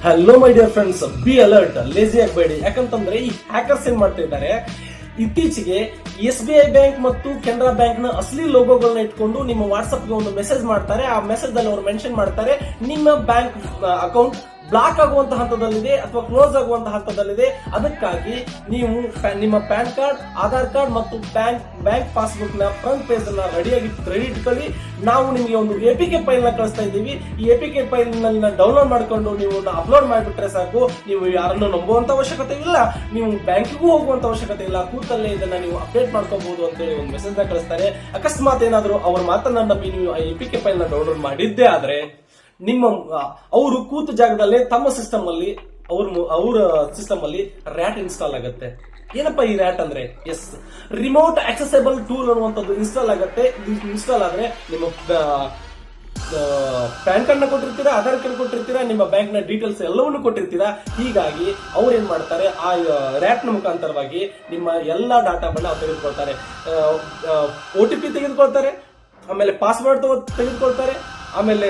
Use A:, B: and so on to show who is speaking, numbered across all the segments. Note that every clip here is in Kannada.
A: Hello my dear friends, be alert, lazy ಆಗಬೇಡಿ. ಯಾಕಂತಂದ್ರೆ ಈ ಹ್ಯಾಕರ್ಸ್ ಏನ್ ಮಾಡ್ತಾ ಇದ್ದಾರೆ, ಇತ್ತೀಚೆಗೆ SBI ಬ್ಯಾಂಕ್ ಮತ್ತು ಕೆನರಾ ಬ್ಯಾಂಕ್ ನ ಅಸಲಿ ಲೋಗೋಗಳನ್ನ ಇಟ್ಕೊಂಡು ನಿಮ್ಮ ವಾಟ್ಸ್ಆಪ್ ಗೆ ಒಂದು ಮೆಸೇಜ್ ಮಾಡ್ತಾರೆ. ಆ ಮೆಸೇಜ್ ಅಲ್ಲಿ ಅವರು ಮೆನ್ಷನ್ ಮಾಡ್ತಾರೆ, ನಿಮ್ಮ ಬ್ಯಾಂಕ್ ಅಕೌಂಟ್ ಬ್ಲಾಕ್ ಆಗುವಂತ ಹಂತದಲ್ಲಿದೆ ಅಥವಾ ಕ್ಲೋಸ್ ಆಗುವಂತ ಹಂತದಲ್ಲಿದೆ. ಅದಕ್ಕಾಗಿ ನೀವು ನಿಮ್ಮ ಪ್ಯಾನ್ ಕಾರ್ಡ್, ಆಧಾರ್ ಕಾರ್ಡ್ ಮತ್ತು ಬ್ಯಾಂಕ್ ಪಾಸ್ಬುಕ್ ನ ಫ್ರಂಟ್ ಪೇಜ್ ಅನ್ನ ರೆಡಿ ಇಟ್ಕೊಳ್ಳಿ. ನಾವು ನಿಮಗೆ ಒಂದು APK ಫೈಲ್ ನ ಕಳಿಸ್ತಾ ಇದ್ದೀವಿ. ಈ APK ಫೈಲ್ ನ ಡೌನ್ಲೋಡ್ ಮಾಡ್ಕೊಂಡು ನೀವು ಅಪ್ಲೋಡ್ ಮಾಡಿಬಿಟ್ರೆ ಸಾಕು. ನೀವು ಯಾರನ್ನು ನಂಬುವಂತ ಅವಶ್ಯಕತೆ ಇಲ್ಲ, ನೀವು ಬ್ಯಾಂಕಿಗೂ ಹೋಗುವಂತ ಅವಶ್ಯಕತೆ ಇಲ್ಲ. ಕೂತಲ್ಲೇ ಇದನ್ನ ನೀವು ಅಪ್ಡೇಟ್ ಮಾಡ್ಕೋಬಹುದು ಅಂತ ಹೇಳಿ ಒಂದು ಮೆಸೇಜ್ ನ ಕಳಿಸ್ತಾರೆ. ಅಕಸ್ಮಾತ್ ಏನಾದರೂ ಅವ್ರ ಮಾತನ್ನ ನಂಬಿ ನೀವು APK ಫೈಲ್ ನ ಡೌನ್ಲೋಡ್ ಮಾಡಿದ್ದೇ ಆದ್ರೆ ಅವರು ಕೂತ ಜಾಗದಲ್ಲೇ ತಮ್ಮ ಸಿಸ್ಟಮ್ ಅಲ್ಲಿ ಅವರ ಸಿಸ್ಟಮ್ ಅಲ್ಲಿ ರ್ಯಾಟ್ ಇನ್ಸ್ಟಾಲ್ ಆಗುತ್ತೆ. ಏನಪ್ಪಾ ಈ ರ್ಯಾಟ್ ಅಂದ್ರೆ, ರಿಮೋಟ್ ಆಕ್ಸೆಸಬಲ್ ಟೂಲ್ ಅನ್ನುವಂಥದ್ದು ಇನ್ಸ್ಟಾಲ್ ಆಗುತ್ತೆ. ಇನ್ಸ್ಟಾಲ್ ಆದ್ರೆ ನಿಮ್ಮ ಪ್ಯಾನ್ ಕಾರ್ಡ್ ನ ಕೊಟ್ಟಿರ್ತೀರಾ, ಆಧಾರ್ ಕಾರ್ಡ್ ಕೊಟ್ಟಿರ್ತೀರಾ, ನಿಮ್ಮ ಬ್ಯಾಂಕ್ ನ ಡೀಟೇಲ್ಸ್ ಎಲ್ಲವನ್ನೂ ಕೊಟ್ಟಿರ್ತೀರಾ. ಹೀಗಾಗಿ ಅವ್ರು ಏನ್ ಮಾಡ್ತಾರೆ, ಆ ರ್ಯಾಟ್ ನ ಮುಖಾಂತರವಾಗಿ ನಿಮ್ಮ ಎಲ್ಲಾ ಡಾಟಾವನ್ನ ತೆಗೆದುಕೊಳ್ತಾರೆ. OTP ತೆಗೆದುಕೊಳ್ತಾರೆ, ಆಮೇಲೆ ಪಾಸ್ವರ್ಡ್ ತೆಗೆದುಕೊಳ್ತಾರೆ, ಆಮೇಲೆ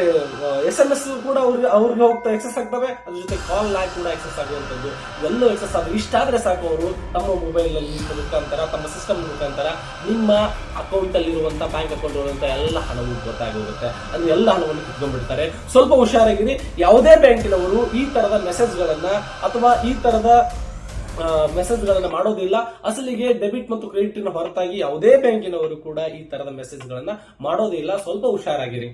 A: SMS ಕೂಡ ಅವ್ರಿಗೆ ಹೋಗ್ತಾ ಎಕ್ಸೆಸ್ ಆಗ್ತವೆ. ಅದ್ರ ಜೊತೆ ಕಾಲ್ ಲಾಗ್ ಕೂಡ ಎಕ್ಸೆಸ್ ಆಗುವಂತದ್ದು ಇವೆಲ್ಲವೂ ಎಕ್ಸೆಸ್ ಆದ್ರೆ ಇಷ್ಟಾದ್ರೆ ಸಾಕು, ಅವರು ತಮ್ಮ ಮೊಬೈಲ್ ಮುಖಾಂತರ, ತಮ್ಮ ಸಿಸ್ಟಮ್ ಮುಖಾಂತರ ನಿಮ್ಮ ಅಕೌಂಟ್ ಅಲ್ಲಿ ಇರುವಂತ ಬ್ಯಾಂಕ್ ಅಕೌಂಟ್ ಇರುವಂತ ಎಲ್ಲ ಹಣವು ಗೊತ್ತಾಗೋಗುತ್ತೆ. ಅದು ಎಲ್ಲ ಹಣವನ್ನು ಕಿತ್ಕೊಂಡ್ಬಿಡ್ತಾರೆ. ಸ್ವಲ್ಪ ಹುಷಾರಾಗಿರಿ. ಯಾವುದೇ ಬ್ಯಾಂಕಿನವರು ಈ ತರದ ಮೆಸೇಜ್ಗಳನ್ನ ಅಥವಾ ಈ ತರದ ಮೆಸೇಜ್ಗಳನ್ನ ಮಾಡೋದಿಲ್ಲ. ಅಸಲಿಗೆ ಡೆಬಿಟ್ ಮತ್ತು ಕ್ರೆಡಿಟ್ ಹೊರತಾಗಿ ಯಾವುದೇ ಬ್ಯಾಂಕಿನವರು ಕೂಡ ಈ ತರದ ಮೆಸೇಜ್ಗಳನ್ನ ಮಾಡೋದಿಲ್ಲ. ಸ್ವಲ್ಪ ಹುಷಾರಾಗಿರಿ.